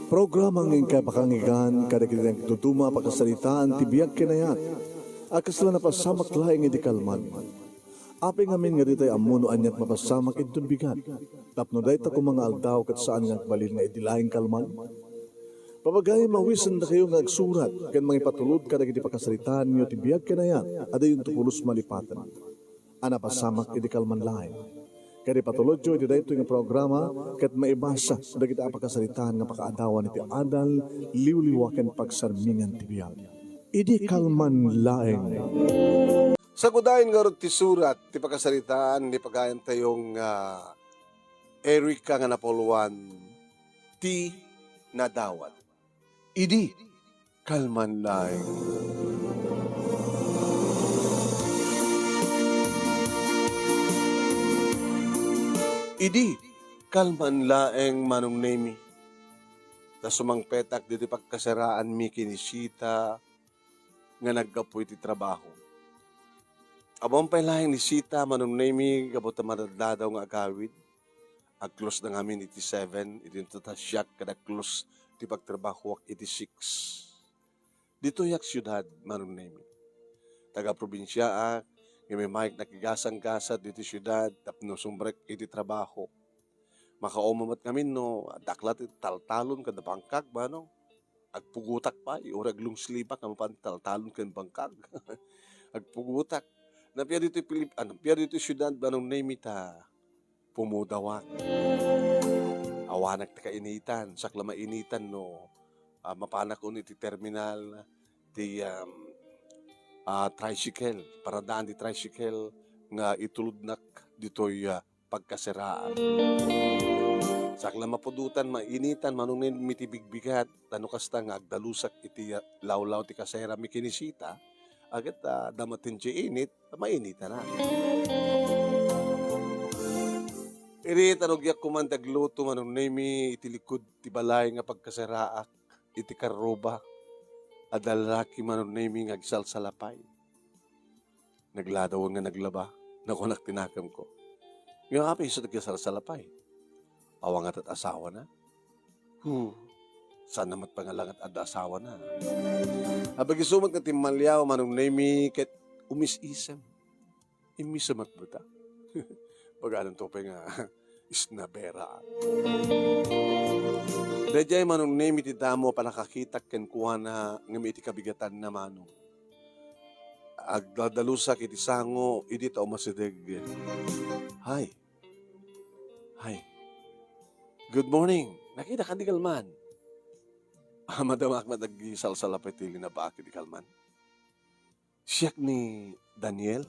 Programang ingkay pakangigan, kadagitang tutuma pakasalitaan, tibiyag kinayat, akasla na pasamak laing iti kalman. Aping amin nga ditay amuno anyat mapasamak itong bigat. Tapno dahi ta mga aldaw kat saan nga balil nga itilaing kalman. Papagay mawisan na kayo nga agsurat, kan mga ipatulod kadagiti pakasalitaan niyo tibiyag kinayat, ada yung tupulos malipatan. Ana pasamak iti kalman laing. Kaya patulod jo, iti dahito yung programa, kat maibasa, dagiti apakasalitaan nga pakaadawan iti adal, liwliwaken pagsarmingan ti biyag. Idi kalman laeng. Sa kudayin nga ti surat, ti pakasalitaan, ni pagayan tayong Erika nga napoluan, ti nadawat. Idi kalman laeng. Idi, kalman laeng manong nemi. Ta sumangpetak diti pagkasaraan mi kinisita nga naggapoy ti trabaho. Abang pa laeng ni Sita manong nemi gabot madadadaw nga agawid. Ag-close na ngamin iti 7, iti ta siyak kada close ti pagtrabaho iti 6. Dito yak syudad manong nemi. Taga probinsya nga may Mike nakigasang-gasa dito syudad, tapno sumbrek iti trabaho. Makaumamat kami no, daklat iti taltalon kada bangkag ba no? Agpugutak pa, iurag lungslibak ang pantaltalon kan bangkag. Agpugutak. Napia dito syudad ba nung name ita, pumudawak. Awanak ta kainitan, sakla mainitan no, mapanak ko iti terminal, ti tricycle, paradaan di tricycle nga ituludnak dito'y pagkasiraan. Sakla mapudutan, mainitan, manungin mitibigbigat, tano kasta nga agdalusak iti lawlaw ti kasera mi kinisita, agad damatin ti init, mainitan na. Iri tanogyak kumandagluto manunay mi iti likod ti balay nga pagkasiraak, iti karoba, adalaki manunay mi ngagsalsalapay. Nagladaw nga naglaba, nakunak tinakam ko. Ngayon api iso nagsalsalapay. Awangat at asawa na. Saan namat pangalangat at asawa na. Habag isumat na timalyaw manong nemi ket umis-isam. Imisamat buta. Pag-anong topay nga isnabera. Dajay manong nemi ti damo panakakitak ken kuha na ngami iti kabigatan na manong. Agdadalusak iti sango, iti tao masideg. Hi. Good morning. Nakita ka di kalman. Madamak madagisalsalapay tili na ba di kalman. Siyak ni Daniel.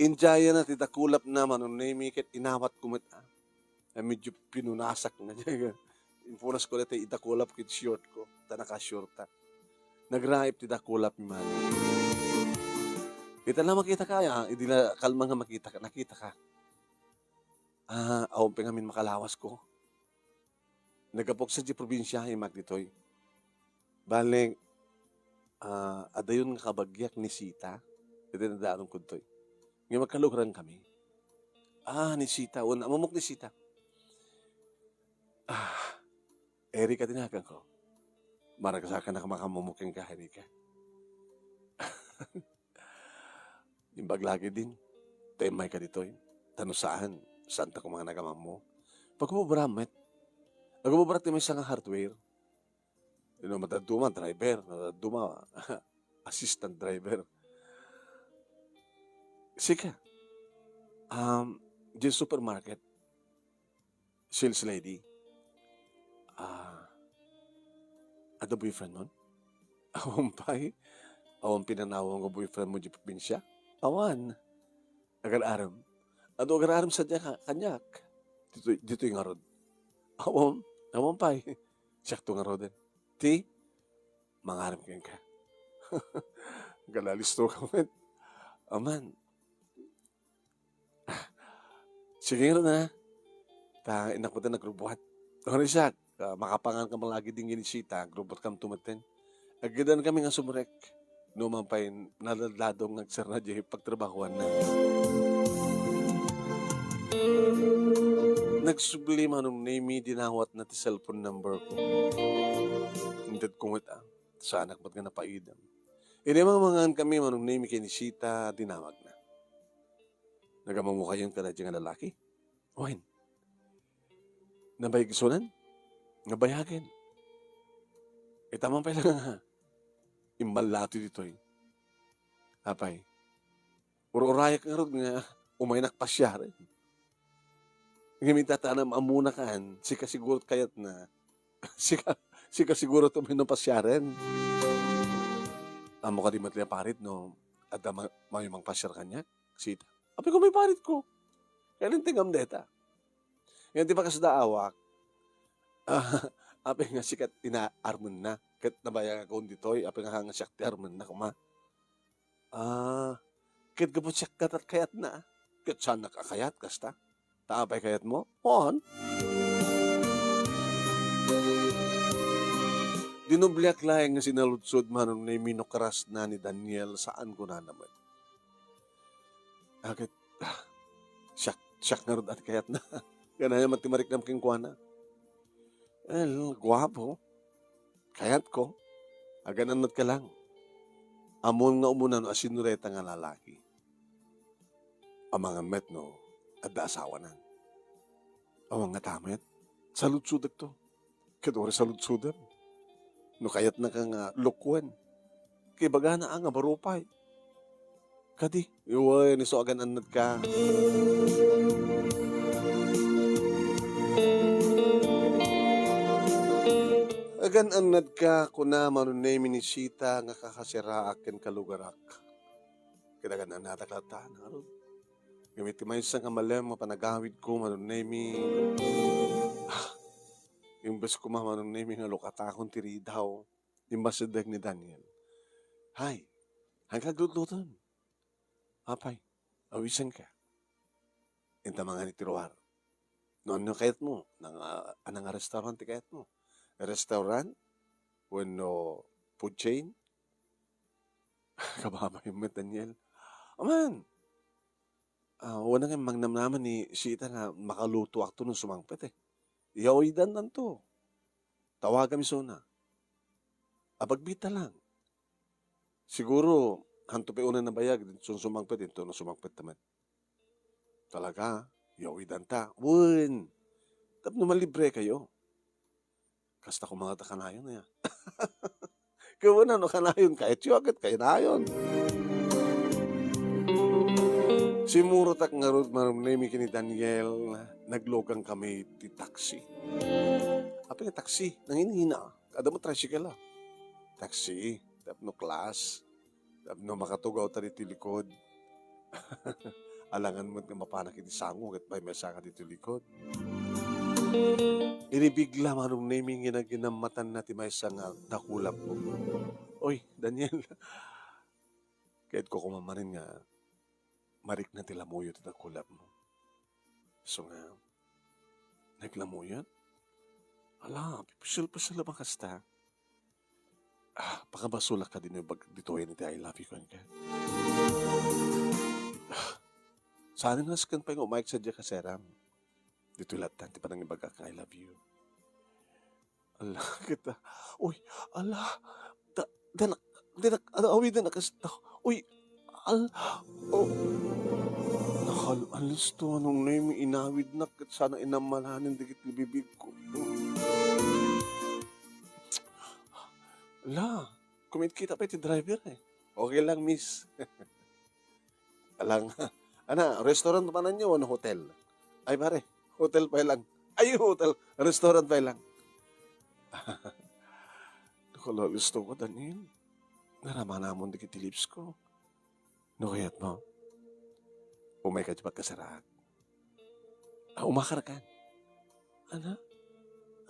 Injaya na titakulap naman nung name ket inawat kumit. Medyo pinunasak na niya. Impunas ko na itakulap kit short ko. Ta naka-shorta. Nagraip titakulap ni man. Kita na makita ka. Hindi na kalmang nga makita ka. Nakita ka. Awang pengamin makalawas ko. Nagapok sa di probinsya magditoy. Baling, adayon nga kabagyak ni Sita. Ito na daanong kuntoy. Ngayon magkalugrang kami. Ni Sita. Mamuk ni Sita. Erika tinakan ko. Maragsakan na makamumukeng ka, Erika. Yung baglagi din. Temay ka ditoy. Tano saan? Saan ta kung mga nagamang mo? Pag kumubramit, nagumubrat ni may isang hardware. Mataduma, driver. Mataduma, assistant driver. Sika. Di supermarket. Sales lady. Ada boyfriend mo? Awan pa'y? Awan pinanawang ko boyfriend mo di probinsya? Awan. Agar-aram. Ano agar-aram sa kanyak? Dito yung arod. Awan pa'y? Siyakto nga rodin. Ti? Mangaram kang ka. Galalisto ka man. Aman. Sige nga na. Inak mo na nagrubuhat. Ano siya? Makapangan ka malagi din ginisita. Grubot kam tumaten. Agadan kami nga sumrek. Numan pa'y naladladong nagsar na dyan pagtrabahuan na. nagsubli manong name dinawat na ti cellphone number ko. Hindi kung ita. Sa anak ba't nga napaidam. Inimamangan kami manong name kinisita dinawag na. Nagamamo kayo ka na dyan nga lalaki? Owen. Nabay gisunan? Nabayagin. Tamang pa lang nga. Imbalato dito eh. Apay. Uro-uraya ka nga nga umaynak pa siya rin. Ngayon tatanam amuna kan, sika siguro kayat na. sika siguro tuminom pa siya rin. Amo ka di matliya parit no. At mayumang pasyar kanya. Sita. Apay ko may parit ko. Kaya rin tingam deta. Ngayon di ba kasadaawak? Apay nga sikat ina-armon na. Kat nabayang ako ditoy. Apay nga hanga siyak ti armon na kuma. Kat gabot siyak katat kayat na. Kat saan nakakayat kasta? Taapay kayat mo? On. Dinubliak laeng nga sinaludsod manong na minokras na ni Daniel saan ko na naman. Agad, siyak nga rin at kayat na. Ganaya matimarik ng kingkwana. Guwapo. Kayat ko. Agananat ka lang. Amon nga umunan asinureta nga lalaki. Ang mga met no, at asawa na. Ang nga tamet, saludsudak to. Kadore saludsudak. No kayat na kang lukwan. Kay baga na ang barupay. Kadi, iwan, iso agan anad ka. Agan anad ka, kuna manunay minisita nga kakasira akin kalugarak. Kadagan anad aklata na ron. Gamit may isang kamalem, mapanagawid ko, manunay mi. Imbes ko manunay mi nga lukatakon tiridaw. Imbes sa ni Daniel. Hay, hanggang glutlutan. Apay, awisan ka. Inta mga ni tiruar. No ano kayat mo? Anang restaurant ti kayat mo? Restaurant? Bueno, food chain? Kababa yung met Daniel. Aman! Wala nga mangnamnaman ni Sita na makaluto ako nung sumangpet eh. Iyawidan lang to. Tawagan mi sona. Abagbita lang. Siguro, hanto pa una na bayag, sumangpet din to nung sumangpet naman. Talaga, iyawidan ta. Wun! Tapos naman libre kayo. Kasta ko mga takanayon na yan. Kaya na, no kanayon, kahit yung agad, kaya na yun. Si Murotak nga ron, marunay kini Daniel, naglogang kami di taxi. Apa nga taxi? Nanginhina. Kada mo tricycle ah. Taxi. Tap no class. Tap no makatugaw tali ti likod. Alangan mo nga mapanak iti sango at may mesa ka dito likod. Inibigla manong naming ginamatan na ti may nga nakulap mo. Oy, Daniel. Kahit ko kumamarin nga, marik na tilamuyo ti nakulap mo. So nga, naglamuyo? Ala, pipisil-pisil ba kasta? Pakabasulak ka din yung dito yan iti I love you ka. Sana nga skan pa yung umayag sa diya kaseram. Dito latan, ti pa nang ibaga ka I love you. Ala, kita. Uy, ala. Awi na nakasta. Uy, ala. Oh. Alas to, anong name inawid na. Sana inamalanin dikit libibig ko. Ala, kumit kita pa iti driver eh. Okay lang, miss. Alang, restaurant pa na nyo, ano, hotel? Ay, pare, hotel pa lang. Ay, hotel, restaurant pa lang. Gusto ko, Daniel. Narama namon di kiti lips ko. No kayat mo. Umay ka di pagkasaraan. Umakar ka.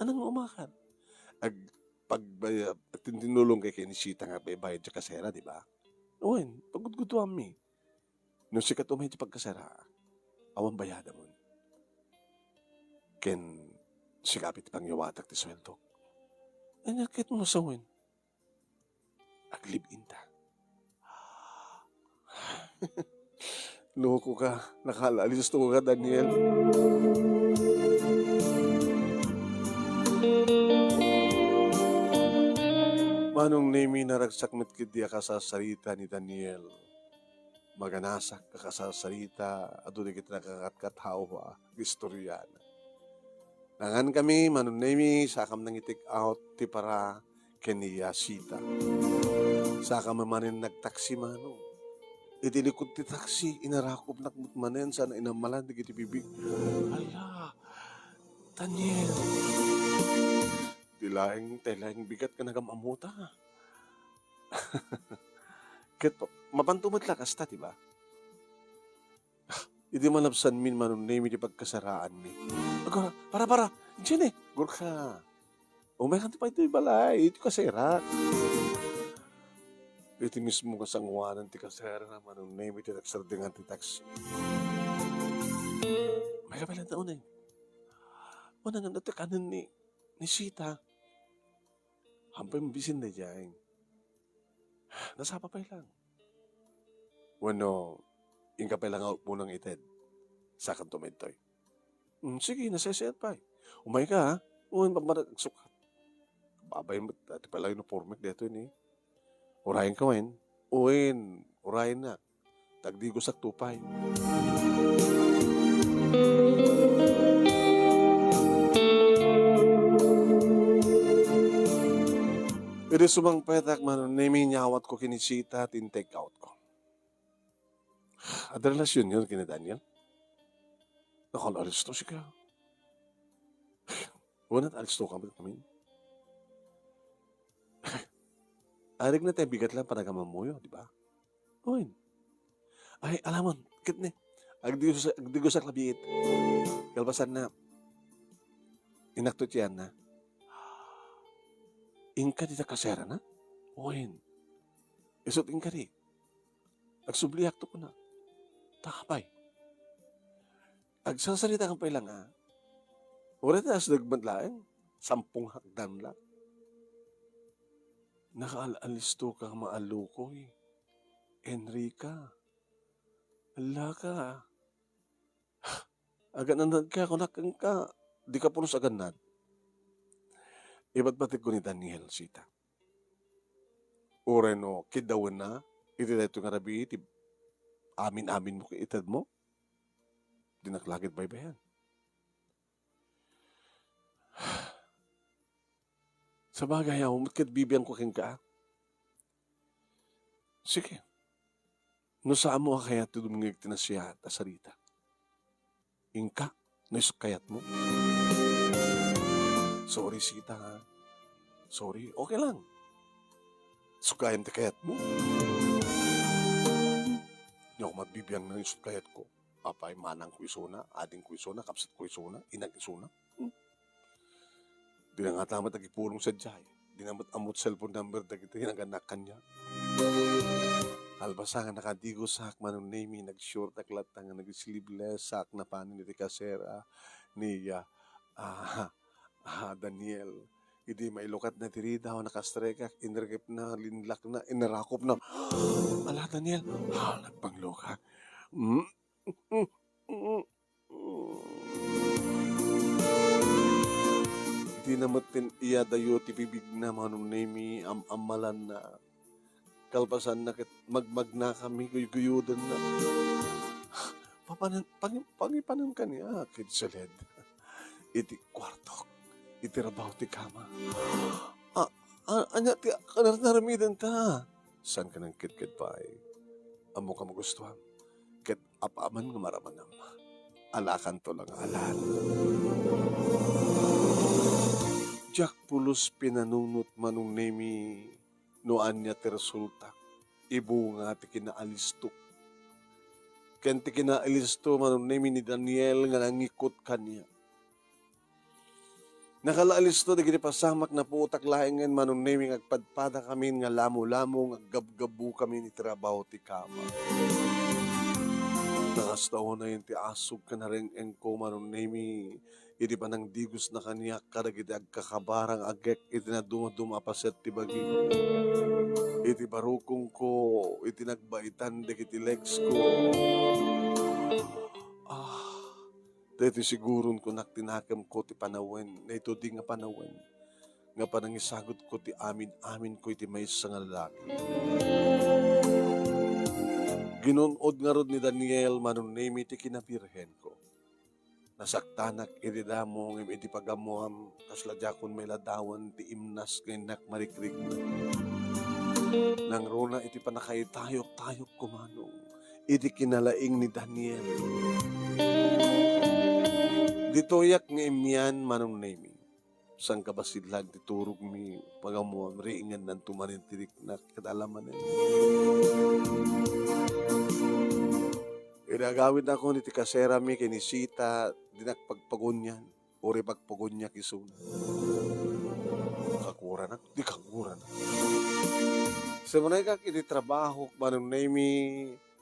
Anong umakar? Tinulong kay kinisita nga bayad sa kasera, di ba? Uwan, pagudguduan mi. Nung sikat umay di pagkasara, awang bayada mo. Ken sikapit pang yawatak ti sweldo. Nakit mo sa uwan. Aglibin ta. Loko ka. Nakalalis to ka, Daniel. Manong nemi naragsakmet kidi akasasarita ni Daniel. Maganasak kakasasarita adu di kita nakakatkathawa istoryan. Nangan kami manong nemi sakam nang itik out ti para keniya sita. Saka mamanin nagtaksi manong. Itilikod ti taksi, inarakop nakmutmanen sana inamalan di kiti bibig. Ala, Daniel. Tilaing bigat ka nagamamuta. Ket mapantumot lakas ta, diba? Hindi malabsan min manong nemi di pagkasaraan mi. Agora, para. Diyan eh, gurka. Umekan ti pa ito balay, ito kasera. Iti mismo kasangwanan ti kasera na manong nemi ti nagsardingan ti taksi. May kapalan taon eh. Wala nga natakanan ni Sita. Hampay mabisin na dyan. Nasapa pa lang. Wano, ingka pa lang out mo ng ited. Sakang tumitoy. Sige, nasasayat pa eh. Umay ka ha. Uwan pamaragsukat. Babay mo, dati pala uniforme dito ni. Urayin ka wen. Uwin, urayin na. Tagdigo sak tupay. Pero sumang petak man, nemi nyawat ko kinisita, tin-take out ko. Ada relasyon yun kina Daniel? Nakalalis to siya. Wanat alis to kami. Arig na tayo bigat lang para kamamuyo, di ba? Uwin. Ay, alamon, kit ni. Agdigo sa klabiit. Kalpasan na, inaktot yan na. Ingka di kasera na? Uwin. Isot ingka di. Agsubliak to ko na. Takapay. Agsasalita kang pailang ha. Wala na as nagmadlaeng. 10 hakdan lang. Nakaalalisto kang maalukoy. Enrica. Ala ka. Agananad ka, kunakang ka. Di ka pulos aganad. Iba't batik ko ni Daniel, Sita. Ureno, kidawan na. Iti na ito nga rabi, iti amin-amin mo itad mo. Di naklagit baybayan. Sa bagay, umatkit bibiyan ko king ka. Sige. No saan mo kaya ito dumingig tinasya at asarita? Ingka, no isukayat mo. Sorry, Sita, ha? Sorry, okay lang. Sukayan ti kayat mo. Hindi ako mabibiyang ng sukayat ko. Apay, manang ko isuna, ading ko isuna, kapsat ko isuna, inag isuna. Di na nga tamat nagipulong sa jay. Di na amot cellphone number na kita hinaganak kanya. Albasa nga nakadigo sak manong nemi, nag-short aklat nga nag-sleeveless sak na panin iti kasera niya. Daniel, hindi mailukat na tiri daw, nakastrekak, inregip na, linlak na, inarakop na. Ala, Daniel, nagpanglukak. Di namatin iya dayo tipibig na manong nemi, amalan na. Kalpasan na magmag na kami, guyudan na. Pangipanan ka niya, kid saled. Iti kwartok. Itirabaw ti kama. Anya ti kanaramidan ta. San ka ng kit pa ay? Amo ka magustuhan. Kit apaman nga maramanam. Alakan to lang alan. Jack pulos pinanunot manong nemi noan niya ti resulta. Ibu nga ti kinaalisto. Ken ti kinaalisto manong nemi ni Daniel nga nangikot kanya. Nakalaalis to, di pasamak na po utak lahingan manong naming agpadpada kami nga lamo-lamo, aggabgabu kami ni trabaho ti kama. Nakastawa na yun ti asog ka na rin engko manong nami, iti pa nang digos na kaniya karagiti agkakabarang agek, iti na dumadumapaset ti bagi. Iti barukong ko, iti nagbaitan, iti legs ko. Dito siguron ko tinakam ko ti panawen, na ito di nga panawen. Nga panangisagot ko ti amin ko iti may sa nga lalaki. Ginunod nga rod ni Daniel manunemi ti kinabirhen ko. Nasaktanak iti damo ngem iti pagamuam kasla jakon may ladawan ti imnas ngaynak marikrik. Nang rona iti panakaytayok-tayok kumanong iti kinalaing ni Daniel. Ditoyak nga imyan manunemi. Sang kabasidlag ti turog mi pagamuam riingan nan tumanintirik na kadalaman Inagawid ako ni ti kasera mi kinisita dinakpagpagunyan uri pagpagunya kisun. Kakuran ako, di kakuran. Sa manay kak iti trabaho manunay mi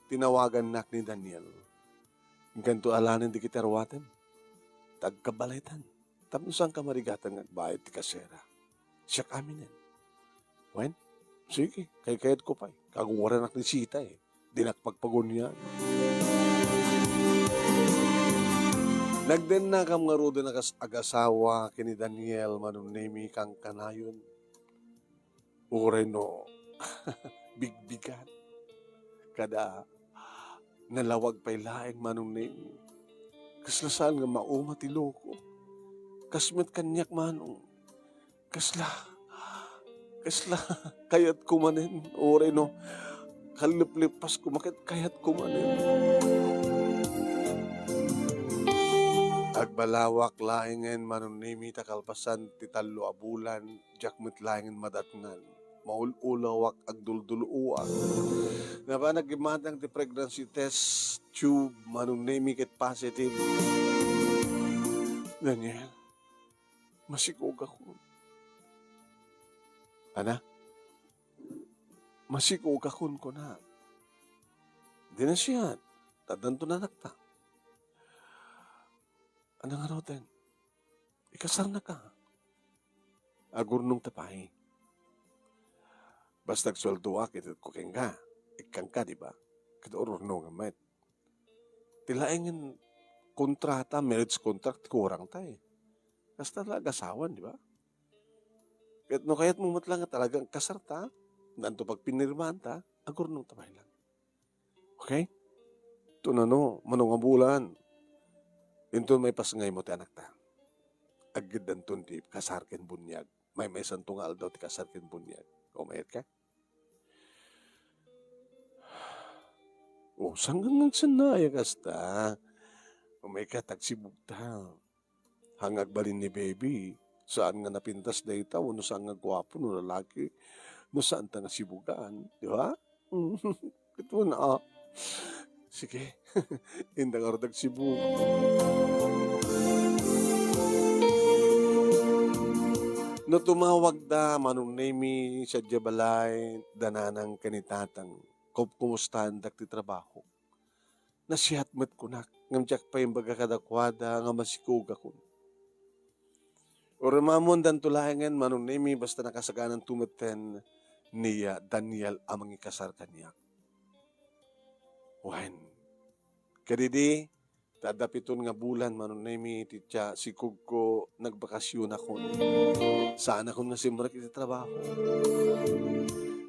tinawagan nak ni Daniel. Ganto alanin di kitarwaten. Tagkabalaitan. Tapos ang kamarigatan ngagbayad ti kasera. Siya kami nen. Wen? Sige, kayat ko pa. Kakuran nak ni sita dinakpagpagunya. Nagden na kam nga rudo na agasawa kini Daniel manunemi kang kanayon. Uray no, bigbigan. Kada nalawag pa'y laeng manunemi. Kaslasaan nga mauma ti loko. Kasmet kanyak manong. Kasla, kayat kumanen. Uray no, kaliplipas kumakit kayat kumanen. Agbalawak laingen manunimi takalpasan ti tallo a bulan jakmet laingen madatngan maululawak agdulduluan na ba nagimatang ti pregnancy test tube manunimi ket positive. Daniel, masikog ako. Ana? Masikog akon ko na. Di na siya. Tadanto na nakta. Ano nga roten? Ikasar na ka. Agurnong tapay. Basta nagsueldo akit ko keng ka. Ikang ka, di ba? Kita urno nga met. Tilaingin kontrata, marriage contract, kurang tayo. Basta talaga asawan, di ba? Kahit no kaya't mo matlang talagang kasar ta, nanto pag pinirmahan ta, agurnong tapay lang. Okay? Ito na no, manong bulan. Ito may pasangay mo ti anak ta. Agad danton ti kasarken bunyag. May santungal daw ti kasarken bunyag. O mayat ka? O, sanggang ng sanaya kasta. O may katagsibugta. Hangag balin ni baby. Saan nga napintas na itaw, no saan nga gwapo, no lalaki, no saan ta nga sibugan. Di ba? Ito na, sige. Hindi nga rin Cebu. No tumawag da, manunemi sa Jabalay, dananang kanitatang, kumustahan dak ti trabaho. Nasihatmet ko na, ngamtsak pa yung baga kadakwada, nga masikog ako. O ramamon dan tulayangan, manunemi, basta nakasaganan tumeten niya Daniel amang ikasar kanya. Wen, kadidi, tadapiton nga bulan, manunemi, titya, sikog ko, nagbakasyon ako. Saan ako nga simrak iti trabaho?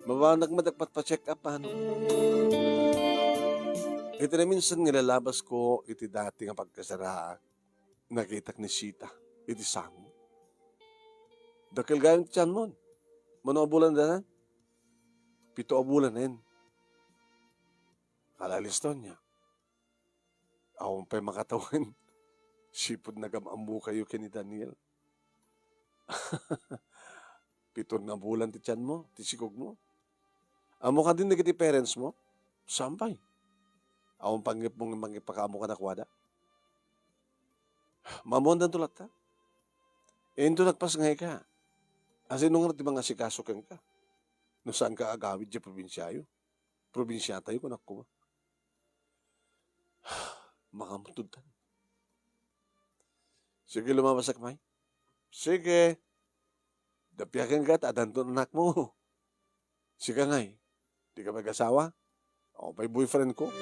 Mabanag madagpat pa check up, ano? Ito na minsan nilalabas ko, iti dati nga pagkasara, nakitak ni Sita, iti sango. Dakil gayong tiyan mo, mano bulan na? 7 bulan na yun. Kalaliston niya. Awang pa'y makatawan. Sipod na gamambu kayo kini Daniel. 7 na bulan ti tiyan mo, ti sikog mo. Amo ka din nagiti parents mo, sampay. Awang panggip mong mangipakamo ka na kwada. Mamondan tulak ta. Ito nagpasangay ka. Asin nung nga mga sikasok ka. No saan ka agawid di probinsyayo? Probinsya tayo kung ako. Makamutudan. Sige, lumabas ak may. Sige. Dapiakan ka, tadanto anak mo. Sige ngay. Di ka mag-asawa? Ako pa'y boyfriend ko.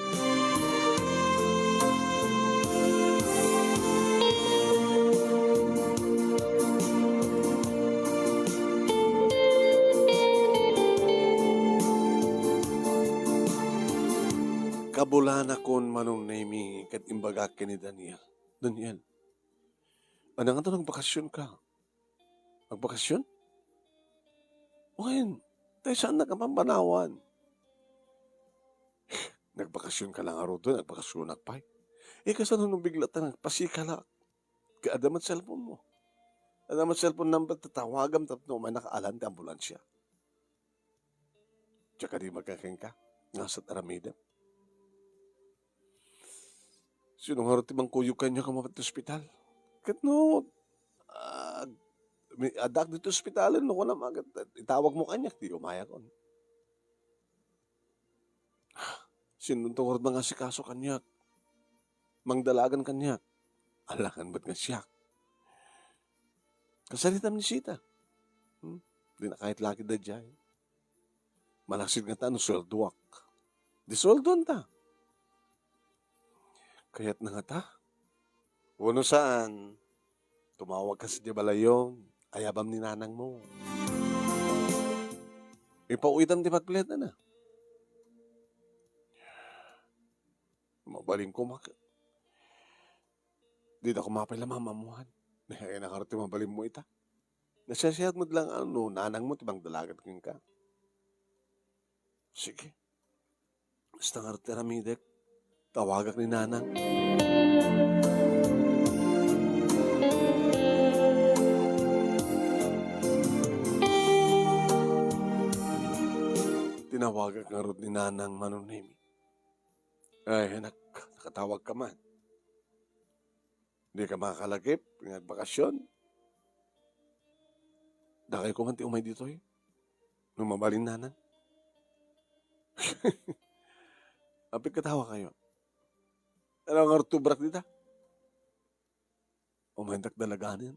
Kabulana kon manong nami kat imbaga ni Daniel. Daniel, ano nga to nagbakasyon ka? Magbakasyon? O ngayon, tayo saan nagkapambanawan? Nagbakasyon ka lang aro doon, nagbakasyon pa. Kasano nung bigla ta nagpasikala? Kaadamat cellphone mo. Adamat cellphone number, tatawagam, tapno, may nakaalan di ambulansya. Tsaka di magkakain ka, nasa taramida. Sinong harap timang kuyukan niya kamapat sa ospital? Kat no, adak dito sa ospitalan, no ko na magat, itawag mo kanya, di umaya ko. Sinong tungkol mga sikaso kanya? Mangdalagan kanya. Alangan ba't nga siya? Kasalitam ni Sita. Di na kahit laki da dyan. Malaksid nga ta, no sweldoak. Di sweldon ta. Kaya't na nga ta. Uno saan, tumawag ka sa Dibalayon, ayabam ni nanang mo. Ipauwitan di pagplet na. Mabaling ko di na kumapay lang mamamuhan. Kaya nakarati mabaling mo ita. Nasasiyat mo lang nanang mo, tibang dalagat kong ka. Sige. Basta ngarati ramidek, tawagak ni nanang. Tinawagak nga rin ni nanang manunimi. Ay, nakatawag ka man. Hindi ka makakalagip, nagbakasyon. Dakay ko man ti umay dito eh. Nung mabalin nanan. Apit katawa kayo. Ano nga rutubrak dita? Umahintak dalaganin.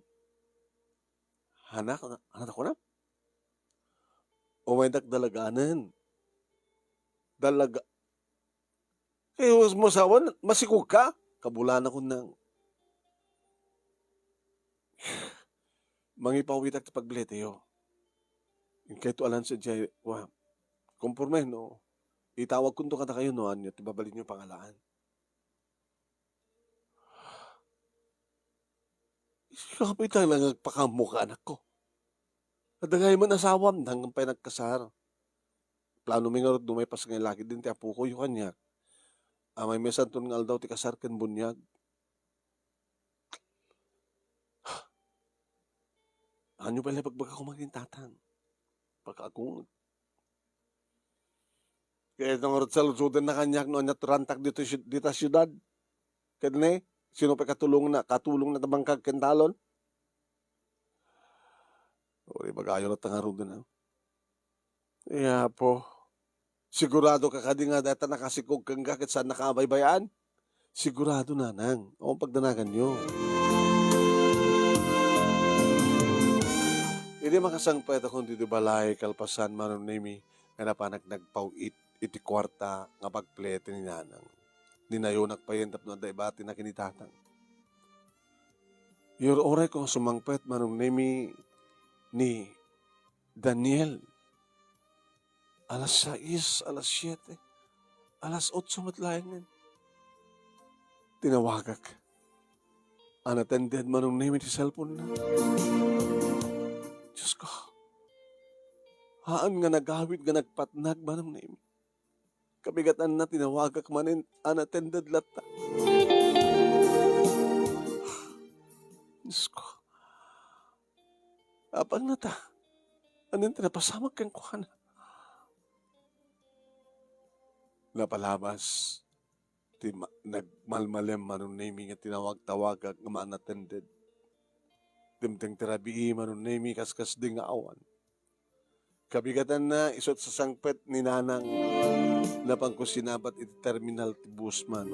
Hanak ko na? Umahintak dalaganin. Dalaga. Mo sawan, masikog ka? Kabulan ako ng mangipawitak ta pagbilete yo. Kaya to alan sa jay, kumpurme no, itawag kunto kata kayo no, anyo, tibabalik nyo pangalaan. Kapit lang nagpakamukha anak ko. Adagay man asawam, hanggang pa nagkasar. Plano may nga dumay pas ngayon lagi din, ti apo ko yung kanya. May mesan to ng aldaw, ti kasar ken bunyag. Ano pala pagbaga ko maging tatang? Pagkakungod. Kaya itong rutsalusudan na kanyak no, naturantak dito syudad. Kaya sino pa katulong na tabangkag kentalon? O, magayo na tangaroon na. Iya po. Sigurado ka kadi nga data nakasikog kang gakit saan nakabaybayaan? Sigurado na nang. O, pagdanagan nyo. Hindi makasangpet akong dito balay kalpasan manunimi nga napanak nagpawit iti kwarta nga pagplete ni nanang. Dinayonak pa yun tapno da ibati na kinitatang. Your oray kong sumangpet manunimi ni Daniel. Alas 6, alas 7, alas 8 matlayangan. Tinawagak. Unattended manunimi ti cellphone na. Diyos ko, haan nga nagawid nga nagpatnag manang name. Kabigatan na tinawagak manin unattended lata. Diyos ko, apang nata, anin tinapasamag kang kuhana. Napalabas, nagmalmalem manong name nga tinawag-tawagak nga unattended. Dimteng terabii manunemi kaskas ding awan. Kabigatan na isot sa sangpet ni nanang na pangkusinabat iti terminal ti busman.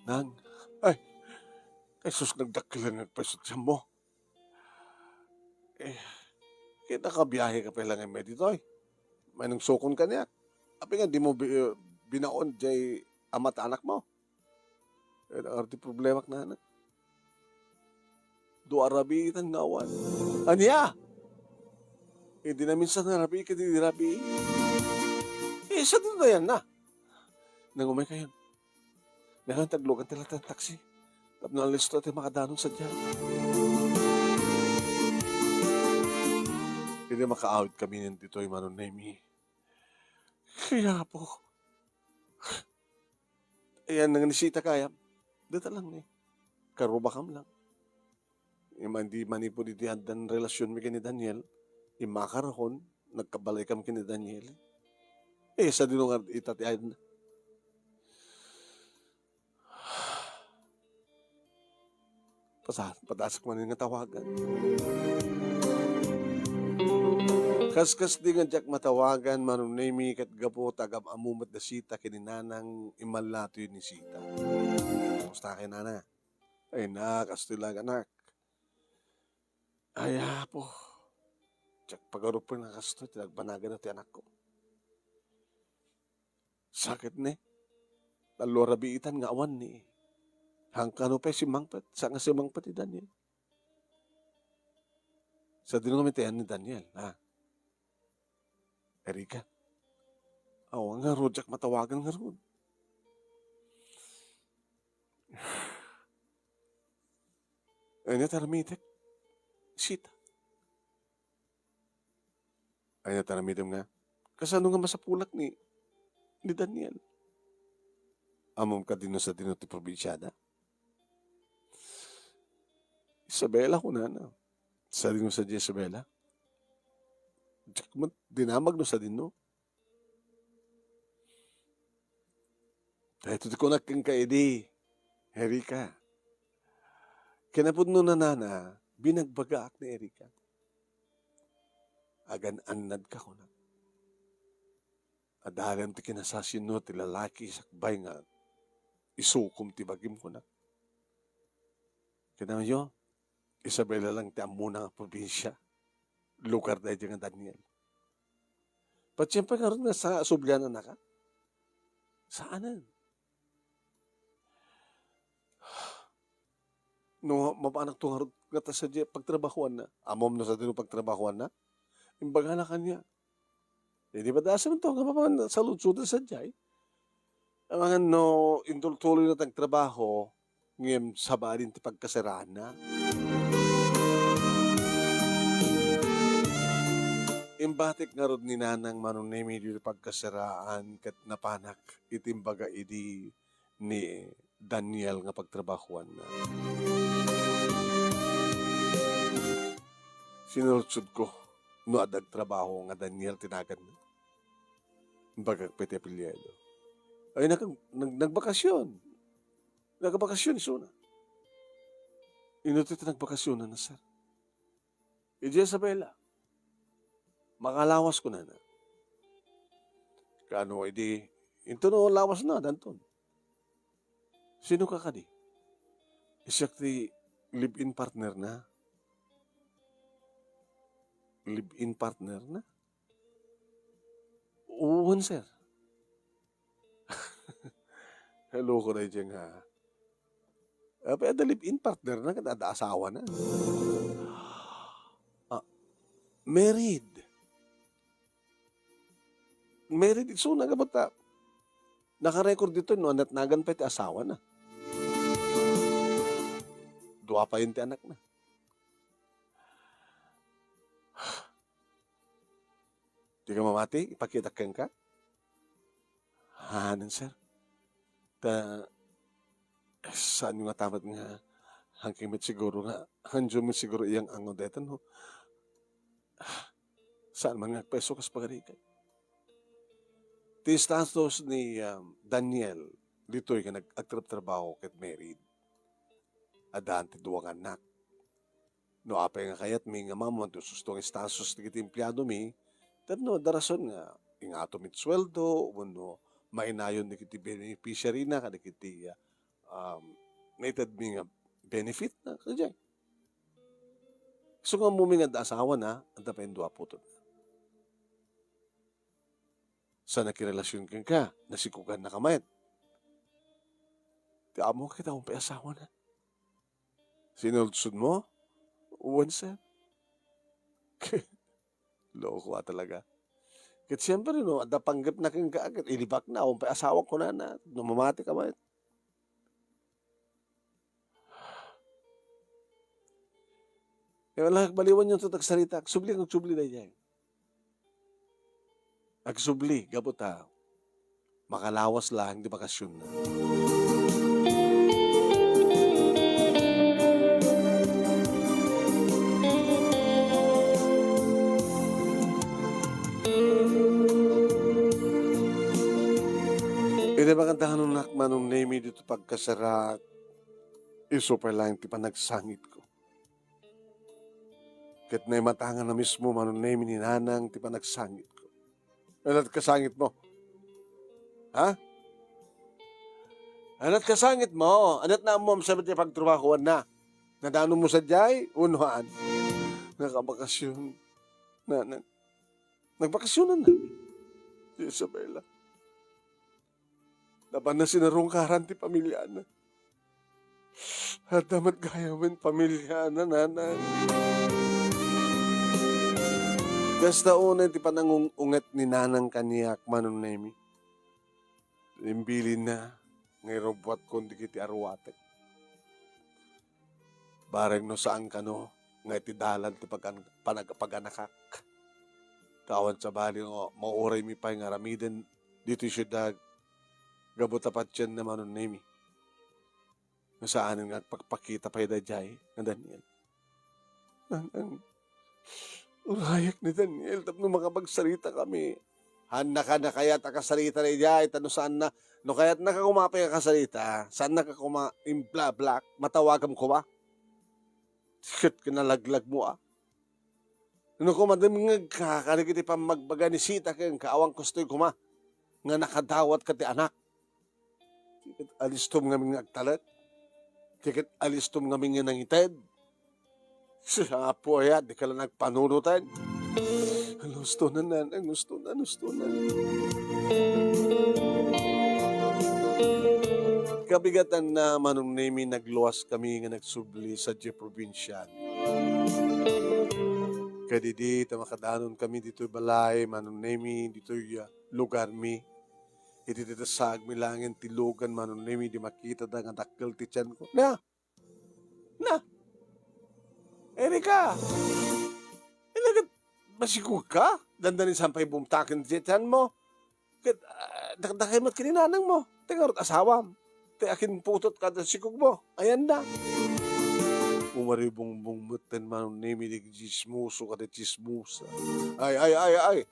Nang, sus nagdakilan nagpasot siya mo. Kita ka biyahe ka pala ng meditoy. May nang sukon ka niya. Api nga di mo binaon jay amat anak mo. Arti problema na anak. Do arabi itang nawan. Anya? Hindi na minsan na rabi ka di rabi. Sa doon na yan na. Nang umay kayo. Ngayon taglugan tila ng taxi. Tapos nalisto tayo makadanon sa dyan. Hindi maka-out kami ng dito yung Manong Nemi. Kaya po. Ayan, nanganisita kaya. Dito lang eh. Karubakam lang. Hindi man po di dan relasyon mi ni Daniel. Imakarahon. Nagkabalay kami kini Daniel. Sa dinungan itatiayan na. Patasak man nga tawagan. Kaskas di nga Jack matawagan, Manong Nemi, kat gapo, tagam amumat na sita, kininanang imalato yun ni sita. Kamusta kay nana? Ay na, kastilag anak. Ay po. Jack pagarup po na kasto, tinagbanagan na ti anak ko. Sakit ni. Talo rabiitan nga awan ni. Hangkano pa si Mangpat. Sa nga si Mangpat ni Daniel. Sa dinumitian ni Daniel. Erika. Awa nga ro, Jack matawagan nga ro. Ay na taramitek. Sita. Ay na taramitek nga. Kasano nga masapulak ni Daniel. Amom ka din sa ti probinsyada. Isabela ko na. Sa din sa Isabela. Dinamag no sa din no. Dahil ito ko naking kaidi. Erika. Kinapod no na binagbagaak ni Erika. Agan anad ka ko na. Adalam ti kinasasyon no, ti lalaki sakbay nga, isukom ti bagim ko na. Kaya yo, Isabela lang ti amuna nga probinsya. Lugar na nga Daniel. But siyempre karon nga sa Sublianan na ka. Saanan? No, mapanak to nga ta sa pagtrabahuan na. Amom na sa dino pagtrabahuan na. Imbaga na kanya. Hindi ba dasan ito? Nga sa lutsudan sa jay. Ang mga no, intultuloy na tagtrabaho, ngayon sabarin ti pagkasiraan na. Imbatik nga rod ni Nanang Manong Nemi di pagkasiraan kat napanak itimbaga idi ni Daniel nga pagtrabahuan na. Sinulutsud ko no adag trabaho nga Daniel tinagan na. Bagag pete apelyido. Ay nagbakasyon. Nagbakasyon suna. Inutit nagbakasyon na sir. Ije Isabela. Makalawas ko na. Kano edi ito no lawas na danton. Sino ka kadi? Isyak ti live-in partner na. Live-in partner na? Uwan, sir. Hello ko na dyan nga. Pero live-in partner na, kada asawa na. Married. Married. So, nagabata. Naka-record dito, no, at nagan pa iti asawa na. Dua pa yun ti anak na. Di ka mamati? Ipakita kang ka? Hanan, sir. Saan yung tamat nga hangkimit siguro nga hanjo mo siguro iyang angon detan no? Saan man nga peso kas pagarikan? Ti status ni Daniel dito'y ka nag-agtrap-trabaho ket married. Adaan ti duwang anak. No apay nga kayat mi nga mamon to sustong status ti kiti empleyado mi. No, darason nga ingato mit sweldo uno mainayon ni kiti beneficiary na kada kiti nated mi nga benefit na kajay. So nga mumi nga asawa na ang tapen dua putot. Sa nakirelasyon ka nasikugan na kamayat. Ti amo kita mong asawa na. Sinudsud mo? Uwan sir. Loko ka talaga. Ket siyempre no, adda panggap na king kaagad, ilibak na, umpay asawa ko na, namamati ka ba? Kaya wala baliwan yung tutag salita, subli kang subli na yan. Agsubli, gabot ha, makalawas lang, di bakasyon na. Ina ba kantahan ng nakman ng name dito pagkasarak, super lang ti panagsangit ko. Ket na matangan na mismo manong name ni nanang ti panagsangit ko. Anat kasangit mo? Ha? Anat kasangit mo? Anat na mo sa ti pagtrabahoan na? Nadano mo sa jay? Unuhaan. Nakabakasyon. Nagbakasyonan na. Si Isabela. Laban na sinarungkaran ti pamilya na. At damat gaya man pamilya na, nanay. Gasta una ti panangungat ni nanang kaniyak manon nemi. Imbilin na, ngay robot kundi kiti arwatek. Bareng no saan ka no, ngay ti dalan ti panaganakak. Kawan sa bali, mauray mi pa yung aramiden dito yung syudad. Gabot tapat yan naman nun nemi. Nasaan nga pagpakita pa yung dajay na Daniel. Ang urayak ni Daniel, tapno makapagsalita kami. Handa ka na kaya takasalita na ijay, tano saan na, no kaya't nakakumapay ka kasalita, saan nakakuma'impla black, matawagam ko ba? Sikat kinalaglag mo ah. Ano ko madaming kakarikiti pa magbaga ni Sita kayong kaawang kustoy kuma, nga nakadawat ka ti anak. Tikat alistom nga agtalat. Tikat alistom nga nga nangited. Siya po ya, di ka lang nagpanunutan. Gusto na nanang, gusto na. Kabigatan na manong nemi nagluwas kami nga nagsubli sa J Provincial. Kadidi, tamakadanon kami dito balay, manong nemi, dito lugar mi. Iti dito sag mi langin tilugan manon nemi di makita da nga dakkel ti tiyan ko. Na! Erika! Ilagat masikog ka? Dandanin sampay bumtakin ti tiyan mo. Dakdakay mo't kininanang mo. Tingarot asawam. Ti akin putot ka da sikog mo. Ayan na. Umaribong mutan manon nemi di chismuso ka di chismusa. Ay.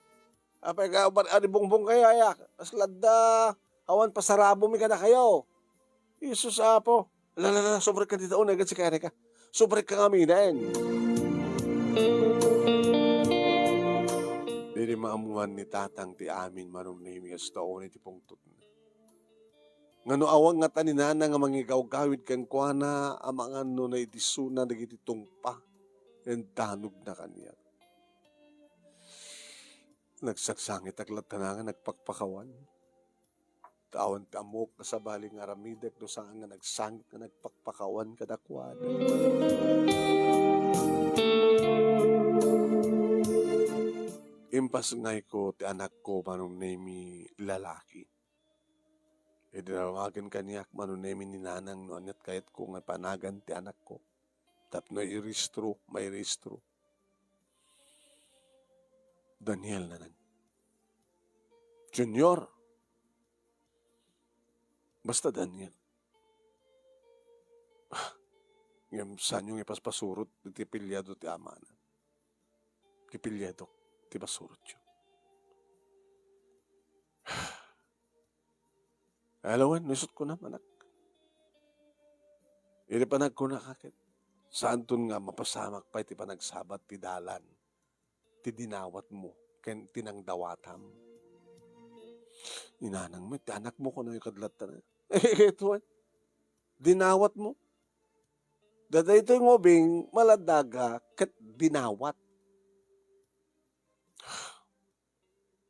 Apay ka, bongbong kayo, ayak. Aslad da, awan pasarabo mi ka na kayo. Isus apo. Lala, sobre ka dito, agad si kaya ka. Sobre ka kami na yan. Dili maamuan ni tatang ti amin manong nemi as taon iti pungtot na. Ngano awang nga taninana nga mangigaw-gawid kang kuana, amangan no na idisuna nagiti tungpa. And tanog na kaniya. Nagsaksangit aglat na nga nagpakpakawan. Tawan tamok na sa baling aramidek no saan nga nagsangit nga nagpakpakawan kadakwada. Impas ngay ko ti anak ko manong nemi lalaki. E dinawagin kaniyak manong nemi ni nanang no anyat kayat ko nga panagan ti anak ko. Tapno iristro, may ristro. Daniel nanan. Junior. Basta Daniel. Ngayon saan yung ipaspasurot ti pilyado ti ama na. Kipilyado ti basurot yun. Alawan, nisot ko na manak. Ili panag ko na kakit. Saan tun nga mapasamak pa iti panagsabat ti dalan. Ti dinawat mo, ken tinangdawatam. Inanang mo, ti anak mo ko na yung kadlat na. Ito, dinawat mo. Dada ito yung ngobing, maladaga, ket dinawat.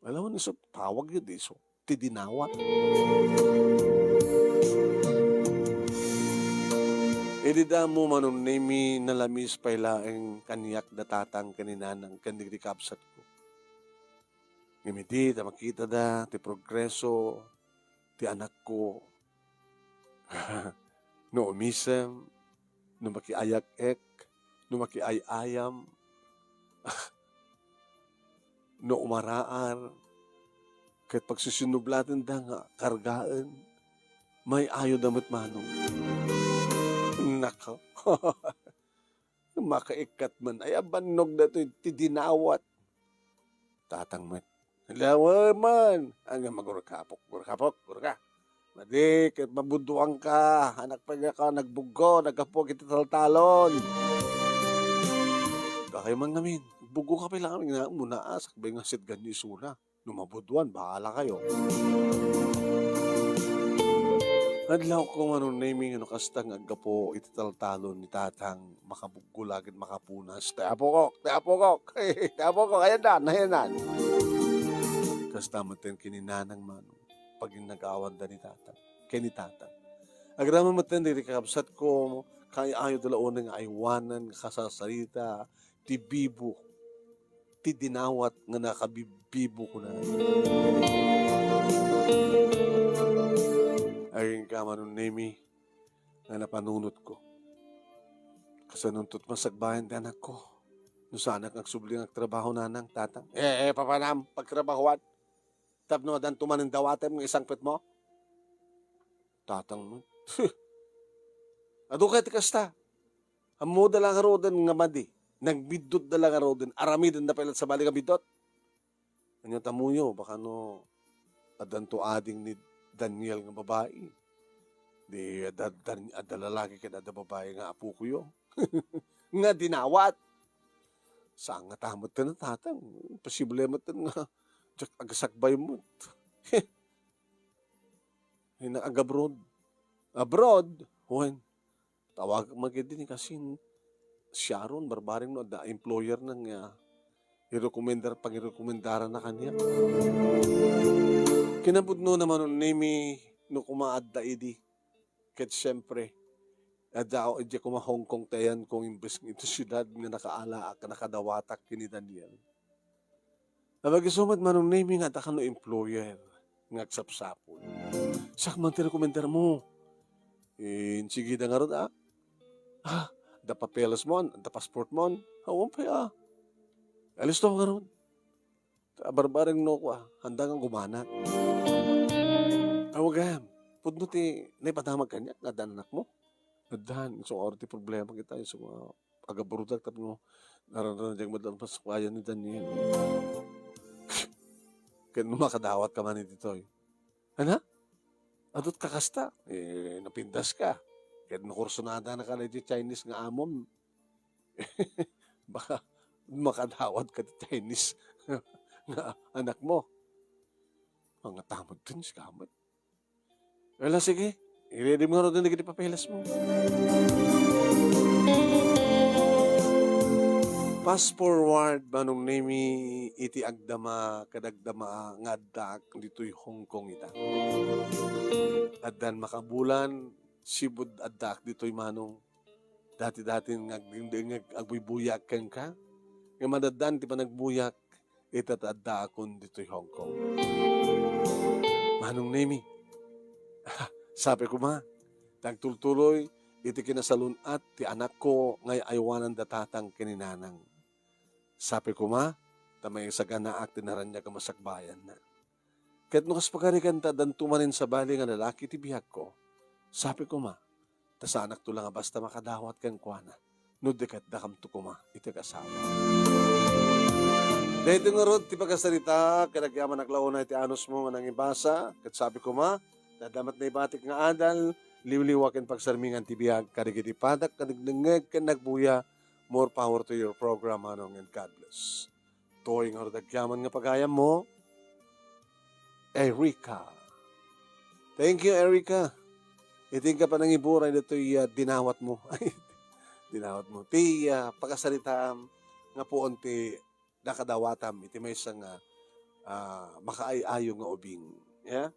Alam mo niso, tawag yun iso, ti dinawat. Idida mo manong nemi nalamis paylaeng kaniyak datatang kaninanang kandigdi kapsat ko. ngimiti ta makita da ti progreso ti anak ko no umisem, no makiayak-ek, no makiayayam, no umaraar, ket pagsusunublaten da nga kargaan, may ayo damit manong. Nako, makaikat man, ay abannog na to, ti dinawat. Tatang man, halawa man, hanggang magurkapok, gurka. Madi, ket mabuduang ka, anak pa nga ka, nagbugo, nagkapog iti taltalon. Kakay man namin, bugo ka pa lang kami, nga muna sakbay nga sit ganyo isuna. Numabuduan, bahala kayo. Adlaw ko manong naming ano kastang aggapo iti taltalon ni tatang makabugulagin makapunas. Teapo kok, ayan nan. Kasta maten kininanang manong pag nag-awan da ni tatang, kini tatang. Agrama maten diri kakabsat ko, kay ayo dalaon nga aywanan, kasasarita, ti bibo, ti dinawat nga nakabibibo ko na. Ayun ka manon nemi nga napanunot ko. Kasanuntot masagbayan ti anak ko. No sana kang subling agtrabaho nanang tatang. Papanam, pagtrabahuan. Tapno dan tumanin dawatem ng isang pet mo. Tatang mo. Ado kay ti kasta. Amo dalang roden nga madi. Nagbidot dalang roden. Aramidin na pelat sa bali nga bidot. Anyo tamuyo, baka no adanto ading ni Daniel nga babae. Di ada lalaki ka ada babae nga apo ko yo. Nga dinawat. Saan nga tamot ka na tatang? Posible mo nga agasakbay mo. Agabroad. Abroad? Huwag. Tawag magiging kasi Sharon, barbaring no, da employer nang pag-irekomendaran na kanya. Kinabudno naman nun nimi no kumaadda idi. Ket siyempre, adao edi kuma Hong Kong tayan kung imbes ng ito syudad nga nakaala ka nakadawatak kini Daniel. Nabagisumat manong nimi nga takano employer nga agsapsapon. Sak man tirekomendar mo. Sige da nga ron da papeles mo, da passport mo, hawang pa alis to nga ron. Barbareng no ko handa nga gumana. Awagam, pudno ti naipadamag kanya, nadanak mo. Nadahan, so ti problema kita, so agaburudag tapos mo, nararanjang madalang pasukwayan ni Daniel. Kaya makadawat ka man ito. Ano? Adot kakasta, napindas ka. Kaya nakursunada na ka na Chinese nga amom. Baka makadawat ka di Chinese nga anak mo. Mga tamad din, sikamad. Wala, sige. I-ready mo na rin na papeles mo. Fast forward, manong nemi iti agdama, kadagdama nga adak dito'y Hong Kong ita. Addan makabulan, sibud adak dito'y manong dati-dati agbubuyak kang ka. Nga madadan ti pa nagbuyak, itatadda akon dito'y Hong Kong. Manong nemi, sabi ko ma, tagtultuloy, iti kinasalunat, ti anak ko, ngay aywanan datatang kininanang. Sabi ko ma, tamay sa ganaak, tinaran niya kamasakbayan na. Kahit nukas pagkarikan ta, dantumanin sa bali nga lalaki, ti bihag ko. Sabi ko ma, ta sa anak to lang basta makadawat kang kuana. No dekat dakam to ko ma, iti kasawa. Dahil nga ron, ti pagkasalita, kinagyaman naklaon na iti anos mo nga nang ibasa, kat sabi ko ma, nadamat na ibatik nga adal, liwliwakin pagsarmingan ti biyag, karigiti padak, kanigdengeg, kanagbuya, more power to your program, anong, and God bless. Tuwing nga dagyaman nga pagayam mo, Erica. Thank you, Erica. Iting ka pa nang iburay na ito'y dinawat mo. Dinawat mo. Ti pagkasalita nga po ti nakadawatam, iti may isang makaayayo nga ubing. Yeah?